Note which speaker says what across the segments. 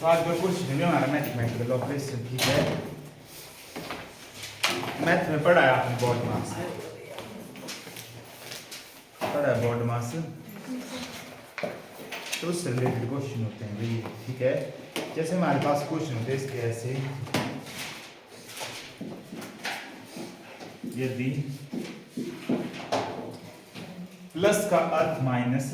Speaker 1: तो आज का क्वेश्चन में हमारा मैथमेटिकल ऑपरेशन ठीक है। मैथ में पढ़ा है आपने बोर्ड मास, पढ़ा है बोर्ड मास, तो उससे रिलेटेड क्वेश्चन होते हैं भाई, ठीक है। जैसे हमारे पास क्वेश्चन होते हैं इसके ऐसे, यदि प्लस का अर्थ माइनस,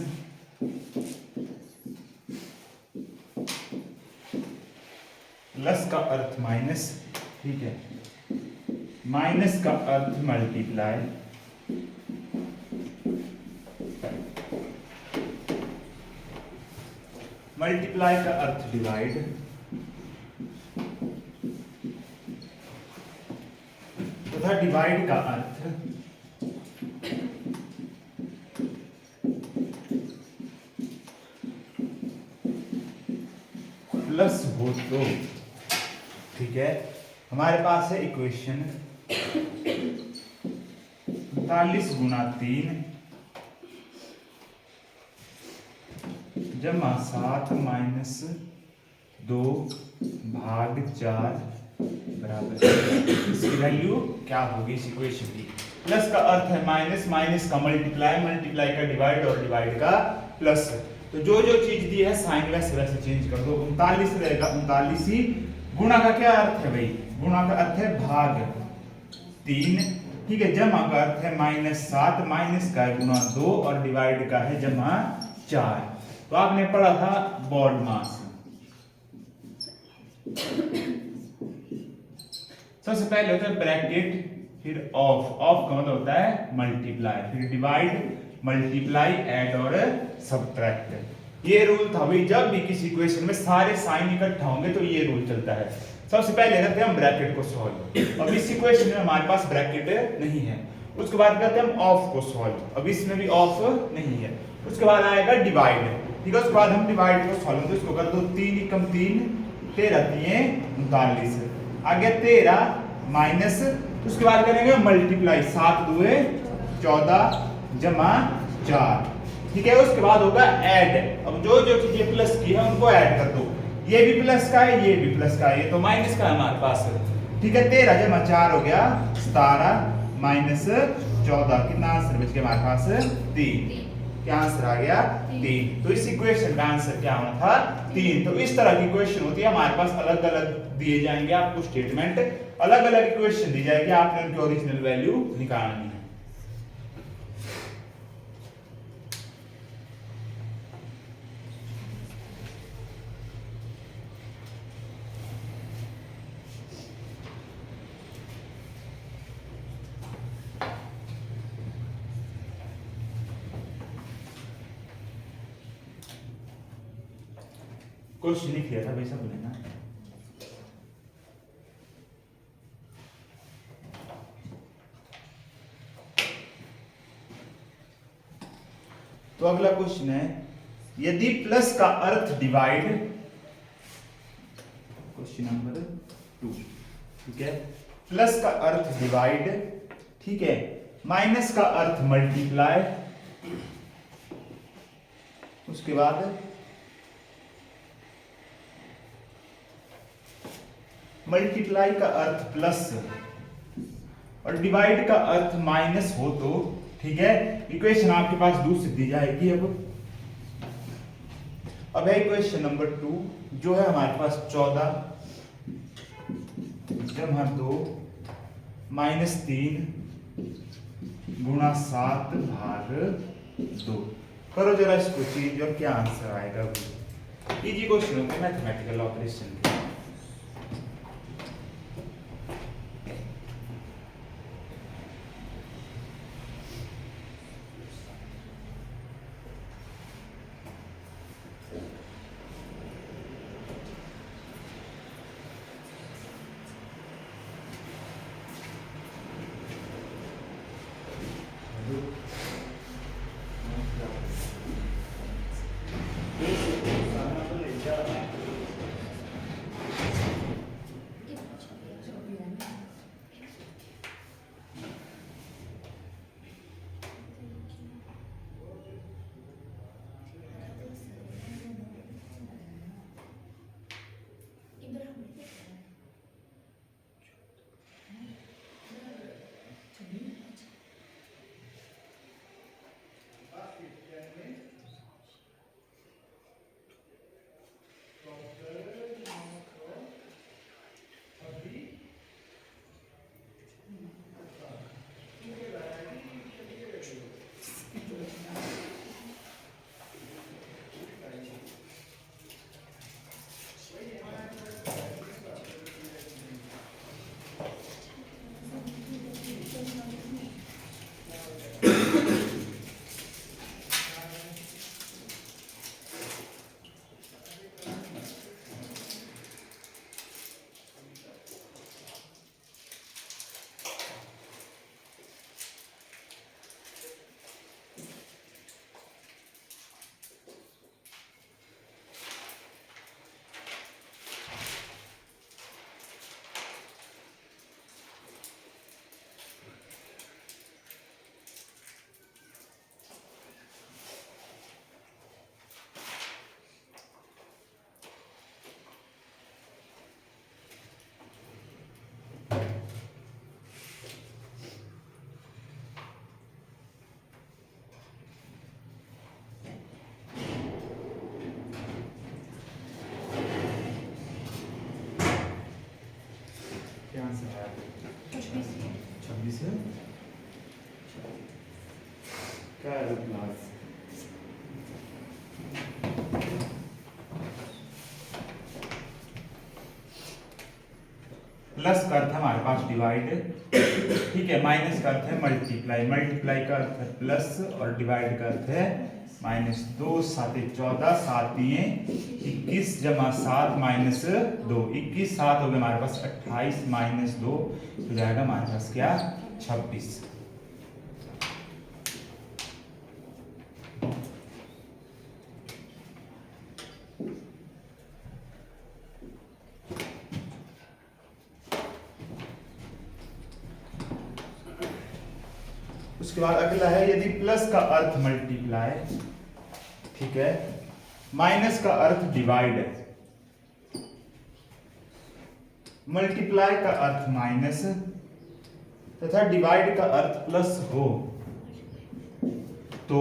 Speaker 1: प्लस का अर्थ माइनस, ठीक है, माइनस का अर्थ मल्टीप्लाई, मल्टीप्लाई का अर्थ डिवाइड, तथा डिवाइड का अर्थ प्लस हो तो, ठीक है। हमारे पास है इक्वेशन 39 गुना 3 जमा 7 माइनस 2 भाग 4 बराबर, इसकी वैल्यू क्या होगी इस इक्वेशन की। प्लस का अर्थ है माइनस, माइनस का मल्टीप्लाई, मल्टीप्लाई का डिवाइड और डिवाइड का प्लस। तो जो जो चीज दी है साइन वैसे वैसे चेंज कर दो। 39 रहेगा 39 ही। गुणा का क्या अर्थ है भाई, गुणा का अर्थ है भाग 3, ठीक है। जमा का अर्थ है -7, माइनस का है गुणा 2 और डिवाइड का है जमा 4। तो आपने पढ़ा था बोर्ड मास। सबसे पहले होता है ब्रैकेट, फिर ऑफ, ऑफ का मतलब होता है मल्टीप्लाई, फिर डिवाइड, मल्टीप्लाई, ऐड और सब्ट्रैक्ट। ये रूल था भाई, जब भी किसी इक्वेशन में सारे साइन इकट्ठा होंगे तो ये रूल चलता है। सबसे पहले करते हैं हम ब्रैकेट को सॉल्व। अब इस इक्वेशन में हमारे पास ब्रैकेट नहीं है, उसके बाद करते हैं हम ऑफ को सॉल्व। अब इसमें भी ऑफ नहीं है, उसके बाद आएगा डिवाइड, ठीक है। उसके बाद हम डिवाइड को सॉल्व, तो इसको कर दो 3 एकम 3, 13 3 39, आ गया 13 माइनस, उसके बाद करेंगे मल्टीप्लाई, 7 2 14 जमा 4, ठीक है। उसके बाद होगा ऐड। अब जो जो चीजें प्लस की है उनको ऐड कर दो। ये भी प्लस का है, ये भी प्लस का है, ये तो माइनस का है हमारे पास, ठीक है। 13 जमा 4 हो गया 17 माइनस 14, कितना आंसर बच गया हमारे पास 3। क्या आंसर आ गया 3। तो इस इक्वेशन का आंसर क्या होना था 3। तो इस तरह की इक्वेशन होती है हमारे पास, अलग अलग दिए जाएंगे आपको स्टेटमेंट, अलग अलग इक्वेशन दी जाएगी, आपने उनकी ओरिजिनल वैल्यू निकालनी है। क्वेश्चन लिख लिया था भाई सब ने ना। तो अगला क्वेश्चन है, यदि प्लस का अर्थ डिवाइड, क्वेश्चन नंबर 2, ठीक है। प्लस का अर्थ डिवाइड, ठीक है, माइनस का अर्थ मल्टीप्लाई, उसके बाद मल्टीप्लाई का अर्थ प्लस और डिवाइड का अर्थ माइनस हो तो, ठीक है। इक्वेशन आपके पास दूसरी दी जाएगी। अब है इक्वेशन नंबर 2, जो है हमारे पास 14 जमा 2 माइनस 3 गुणा 7 भाग 2। करो जरा इसको चेंज और क्या आंसर आएगा। इजी क्वेश्चन होते हैं मैथमेटिकल ऑपरेशन के। आंसर है? 26 है। क्या है क्लास? प्लस का अर्थ है हमारे पास डिवाइड, ठीक है। माइनस का अर्थ है मल्टीप्लाई, मल्टीप्लाई का अर्थ है प्लस और डिवाइड का अर्थ है माइनस। 2 7 14, 7 21 जमा 7 माइनस 2, 21 7 हो गया हमारे पास 28 माइनस 2 हो जाएगा हमारे पास क्या? 26। उसके बाद अगला है यदि प्लस का अर्थ मल्टीप्लाई, ठीक है, माइनस का अर्थ डिवाइड है, मल्टीप्लाई का अर्थ माइनस तथा डिवाइड का अर्थ प्लस हो तो,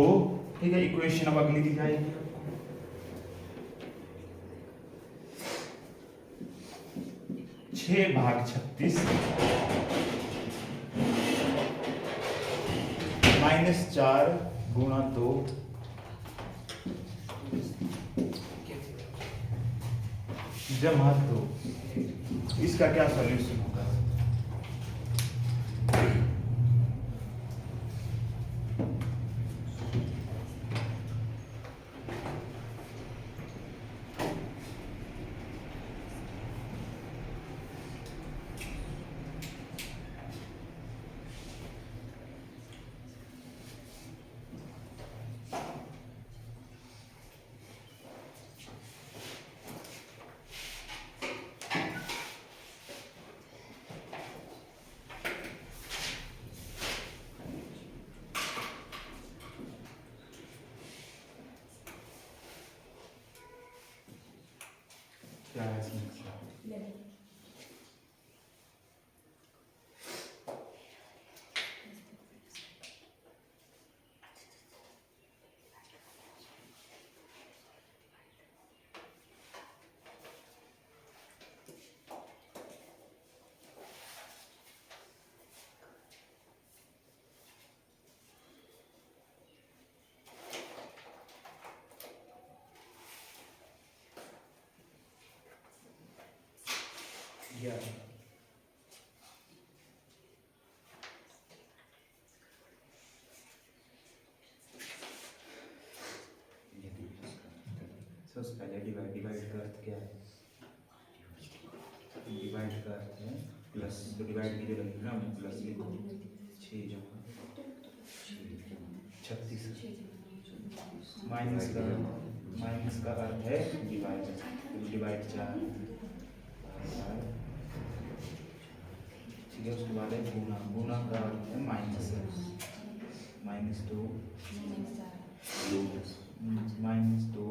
Speaker 1: ठीक है, इक्वेशन अब अगली दी जाएगी। (6/36) -4 गुणा 2 जमा 2, इसका क्या सॉल्यूशन होगा? क्या है इसमें? सबसे पहले डिवाइड, डिवाइड का अर्थ क्या है? डिवाइड का अर्थ है प्लस, तो डिवाइड की जगह लिखना प्लस लिखो। 6 जमा 36, माइनस का अर्थ है डिवाइड, तो डिवाइड 4, ठीक है। उसके बाद है गुना, गुना का अर्थ है माइनस, -2 -2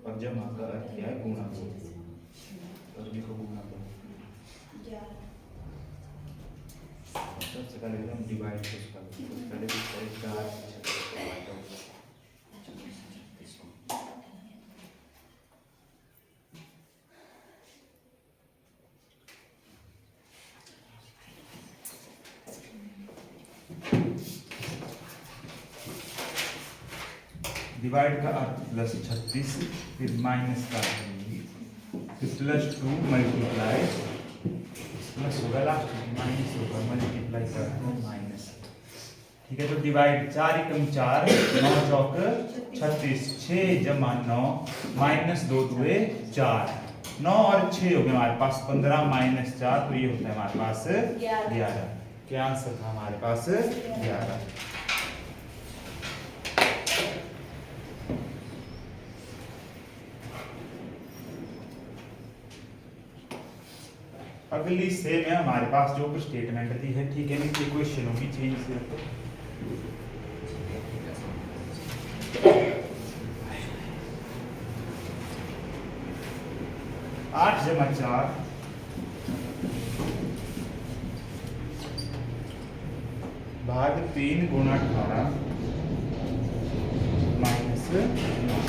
Speaker 1: और जमा का अर्थ क्या है? गुणा को, और लिखो गुणा को। सबसे पहले हम डिवाइड पहले डिवाइड का अर्थ +36, फिर माइनस का फिर +2 मल्टीप्लाई प्लस होगा, लास्ट में माइनस होगा, मल्टीप्लाई करते हैं माइनस, ठीक है। तो डिवाइड 4 एकम 4, 9 चौक 36, 6 जमा 9 -2 दुए 4, 9 और 6 हो गए हमारे पास 15 -4, तो ये होता है हमारे पास 11। क्या आंसर था हमारे पास? 11। अगली सेम है हमारे पास जो कुछ स्टेटमेंट दी है, ठीक है। नीचे क्वेश्चन होगी, चेंज सिर्फ 8 जमा 4 भाग 3 गुणा 18 माइनस 9।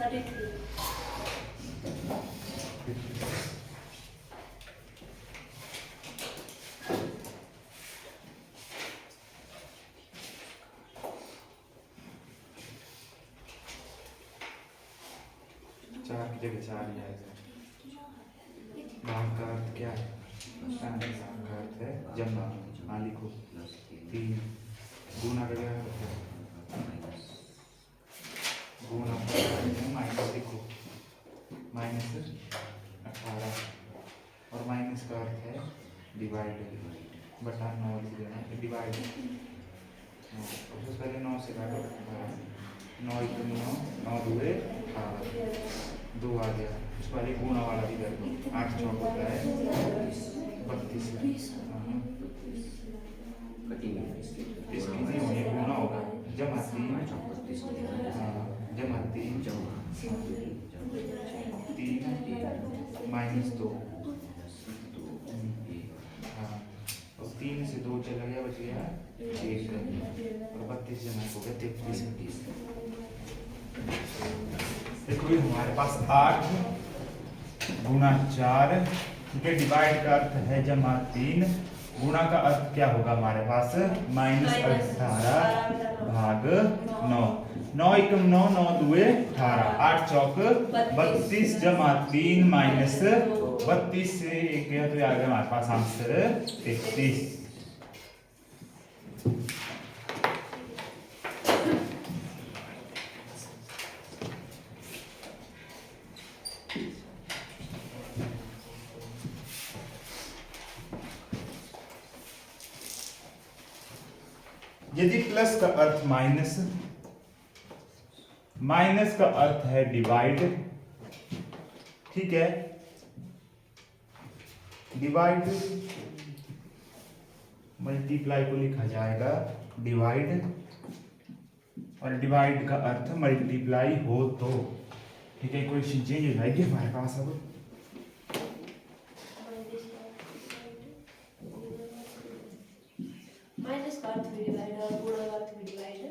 Speaker 1: चार की जगह चार ही आएगा। भाग का अर्थ क्या है? भाग का अर्थ है जमा। हाँ लिखो 3 गुना का क्या है? गुना माइनस लिखो -18 और माइनस का अर्थ है डिवाइड बटा 9 लिख देना है डिवाइड। सबसे पहले 9 से काटो 9 1 9 9 2 18 2 आ गया। उस वाले गुणा वाला भी कर दो 8 चौक होता है 32। इसकी नहीं होगी गुणा होगा जमा 3 जमा 3 माइनस 2 हाँ और 3 से 2 चला गया बच गया 1 और 32 जमा हो गया 33। देखो ये हमारे पास 8 गुना 4 ठीक है। डिवाइड का अर्थ है जमा 3 गुणा का अर्थ क्या होगा हमारे पास -18 भाग 9 9 1 9 9 2 18 8 चौक 32 जमा 3 माइनस 32 से 1 गया तो आ गया हमारे पास आंसर 33। यदि प्लस का अर्थ माइनस माइनस का अर्थ है डिवाइड ठीक है। डिवाइड मल्टीप्लाई को लिखा जाएगा डिवाइड और डिवाइड का अर्थ मल्टीप्लाई हो तो ठीक है। कोई चेंज हो जाएगी हमारे पास अब
Speaker 2: माइनस का अर्थ भी डिवाइड और गुणा का अर्थ भी डिवाइड है।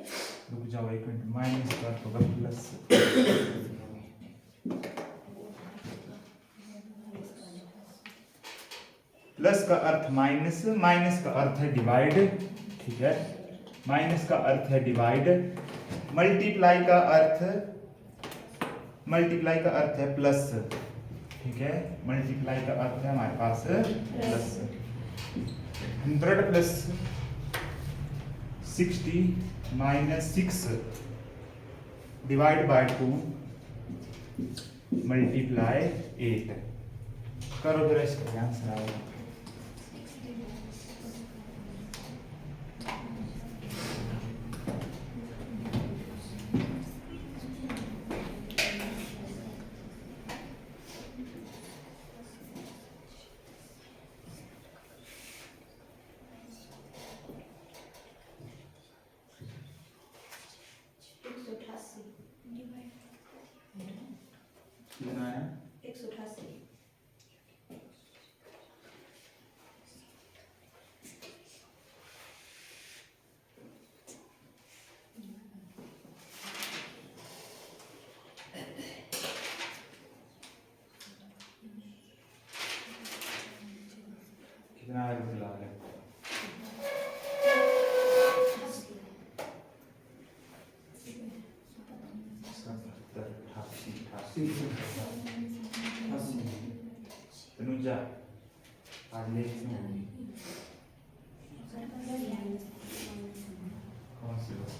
Speaker 1: रुक जाओ एक मिनट माइनस का अर्थ होगा प्लस प्लस का अर्थ माइनस माइनस का अर्थ है डिवाइड ठीक है। माइनस का अर्थ है डिवाइड मल्टीप्लाई का अर्थ है प्लस ठीक है। मल्टीप्लाई का अर्थ है हमारे पास plus 100 plus 60 minus 6 divide by 2 multiply 8 करो जरा इसका आंसर आओ। कितना है
Speaker 2: 188
Speaker 1: कितना है फिलहाल है 88 तनुजा आज लेट क्यों हो गई? कौन सी बात?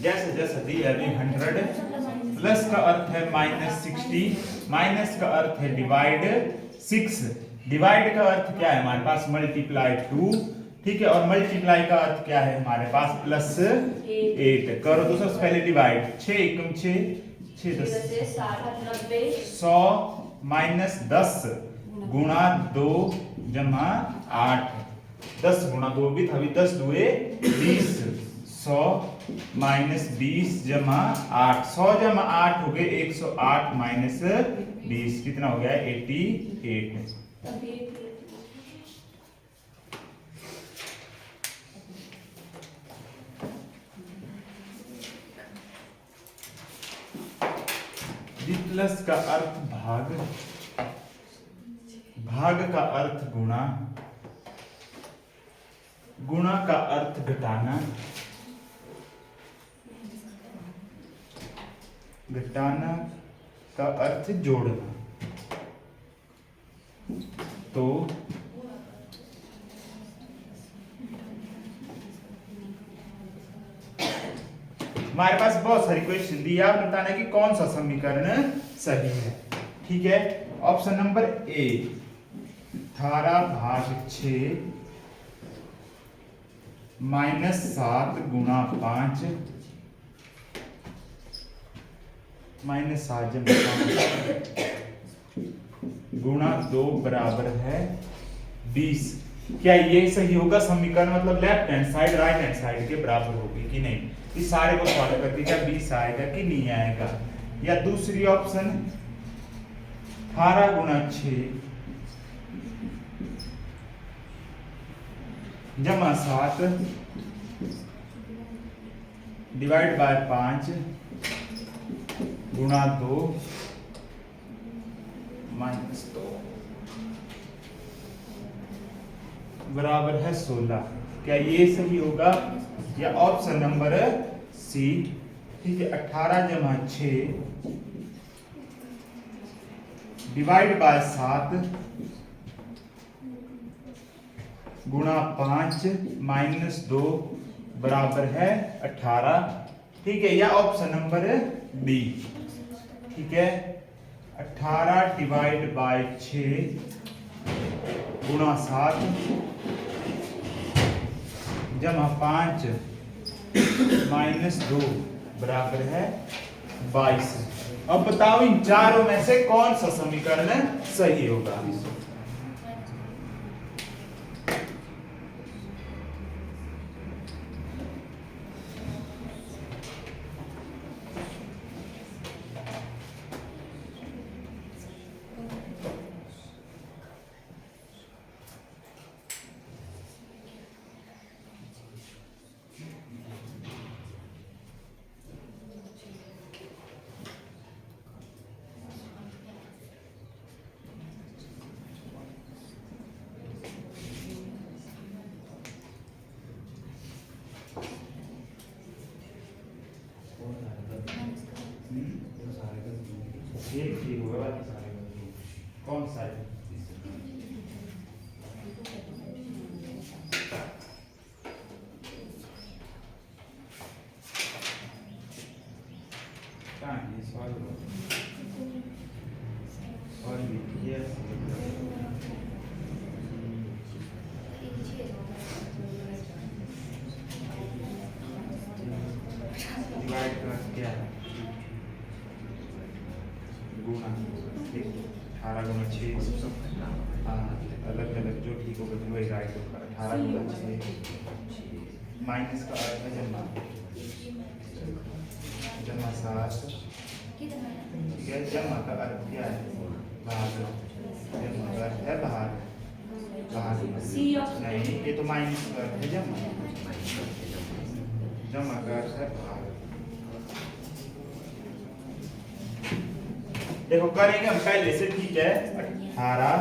Speaker 1: जैसे जैसे दी अभी 100 प्लस का अर्थ है -60 माइनस का अर्थ है डिवाइड 6 डिवाइड का अर्थ क्या है हमारे पास मल्टीप्लाई 2 ठीक है। और मल्टीप्लाई का अर्थ क्या है हमारे पास प्लस 8 करो तो सबसे पहले डिवाइड 6 एकम 6 6 10 100 माइनस 10 गुणा 2 जमा 8 10 गुणा 2 भी था, अभी 10 दुए 20, 100 माइनस 20 जमा 8, 100 जमा 8 हो गए 108 माइनस 20 कितना हो गया 88।
Speaker 2: अभी
Speaker 1: प्लस का अर्थ भाग, भाग का अर्थ गुणा, गुणा का अर्थ घटाना, घटाना का अर्थ जोड़ना। तो हमारे पास बहुत सारी क्वेश्चन दी है, आप बताना कि कौन सा समीकरण सही है। ठीक है, ऑप्शन नंबर ए 18/6 माइनस 7 गुणा 5 माइनस 7 जमा 5 गुणा 2 बराबर है 20। क्या ये सही होगा समीकरण, मतलब left hand side right hand side के बराबर होगी कि नहीं? इस सारे को सॉल्व करके क्या 20 आएगा कि नहीं आएगा? या दूसरी ऑप्शन 18 गुणा 6 जमा 7 डिवाइड बाय 5 गुणा 2 माइनस 2 बराबर है 16। क्या ये सही होगा? या ऑप्शन नंबर सी, ठीक है, 18 जमा 6 डिवाइड बाय 7 गुणा 5 माइनस 2 बराबर है 18। ठीक है, या ऑप्शन नंबर डी, ठीक है, 18 डिवाइड बाय 6 गुणा 7 जमा 5 माइनस 2 बराबर है 22। अब बताओ इन चारों में से कौन सा समीकरण सही होगा? एक ठीक होगा, बाकी सारे गलत। कौन सा है? कहाँ है ये सवाल? और ये डिवाइड कर क्या है? गुणा 18 गुणा 6, अलग अलग जो ठीक होगा वही राइट होगा। 18 गुणा 6 माइनस का अर्थ है जमा, जमा 7, ठीक है, जमा का अर्थ क्या है? भाग, जमा का अर्थ है भाग, भाग नहीं, ये तो माइनस का अर्थ है जमा, जमा का अर्थ है भाग। देखो करेंगे हम पहले से, ठीक है, 18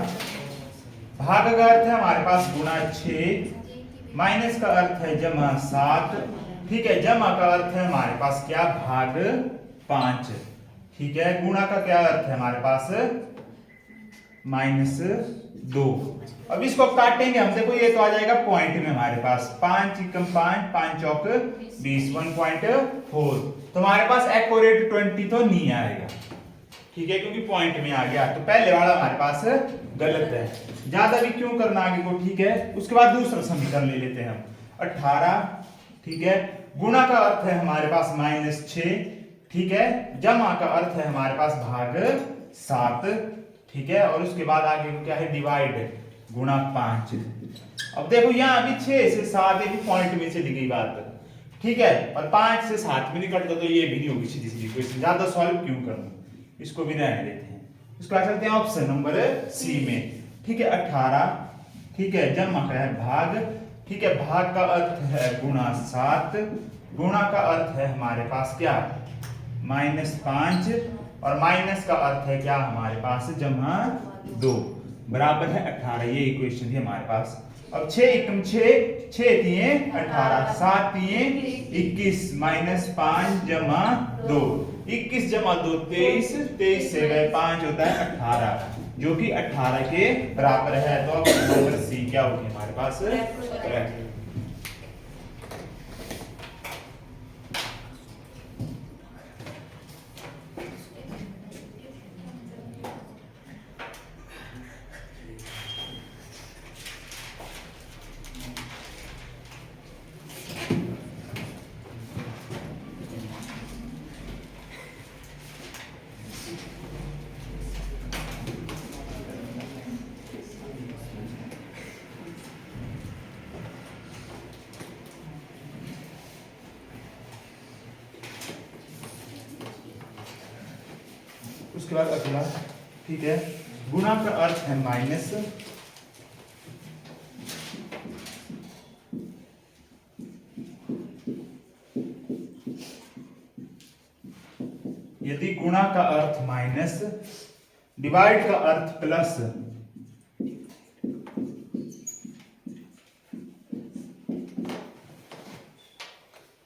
Speaker 1: भाग का अर्थ है हमारे पास गुणा 6, माइनस का अर्थ है जमा 7, ठीक है, जमा का अर्थ है हमारे पास क्या? भाग 5, ठीक है, गुणा का क्या अर्थ है हमारे पास? -2। अब इसको काटेंगे हम, देखो ये तो आ जाएगा पॉइंट में हमारे पास, 5 एकम 5, 5 चौक 20, 1.4। तो हमारे पास एक्यूरेट 20 तो नहीं आएगा, ठीक है, क्योंकि पॉइंट में आ गया। तो पहले वाला हमारे पास गलत है, ज्यादा भी क्यों करना आगे को, ठीक है। उसके बाद दूसरा समीकरण ले लेते हैं हम, 18, ठीक है, गुणा का अर्थ है हमारे पास -6, ठीक है, जमा का अर्थ है हमारे पास भाग 7, ठीक है, और उसके बाद आगे को क्या है? डिवाइड। गुणा 5। अब देखो यहाँ अभी 6 से 7 एक पॉइंट में चली गई बात, ठीक है, और 5 से 7 में नहीं कटता तो ये भी नहीं होगी सीधी सीधी इक्वेशन, ज्यादा सॉल्व क्यों करूं, इसको भी रहने देते हैं। इसको आ चलते हैं ऑप्शन नंबर सी में, ठीक है। 18, ठीक है, जमा का है भाग, ठीक है, भाग का अर्थ है गुणा 7, गुणा का अर्थ है हमारे पास क्या, -5, और माइनस का अर्थ है क्या हमारे पास जमा 2, बराबर है 18। ये इक्वेशन थी हमारे पास। अब 6 एकम 6, 6 दिए 18, 7 दिए 21, -5 जमा 2, 21 जमा 2 23, 23 से गए 5 होता है 18, जो कि 18 के बराबर है। तो अब नंबर सी क्या होगी हमारे पास, करेक्ट। उसके बाद अगला, ठीक है, गुणा का अर्थ है माइनस, यदि गुणा का अर्थ माइनस, डिवाइड का अर्थ प्लस,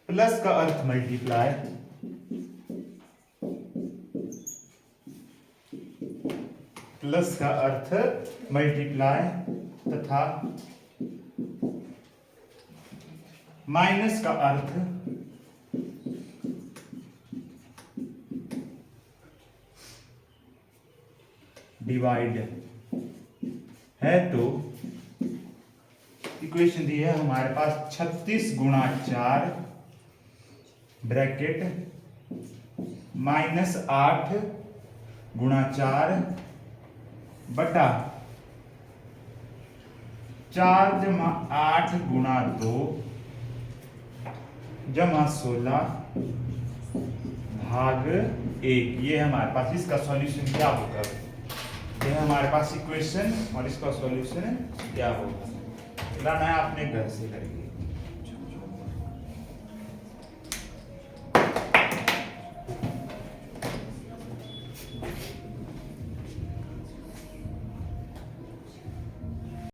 Speaker 1: प्लस का अर्थ मल्टीप्लाई, प्लस का अर्थ मल्टीप्लाई तथा माइनस का अर्थ डिवाइड है। तो इक्वेशन दी है हमारे पास 36 गुणा 4 ब्रैकेट -8 गुणा 4 बटा 4 जमा 8 गुणा 2 जमा 16 भाग 1। ये हमारे पास, इसका सॉल्यूशन क्या होगा, ये हमारे पास इक्वेशन और इसका सॉल्यूशन क्या होगा, लाना है आपने घर से करेंगे।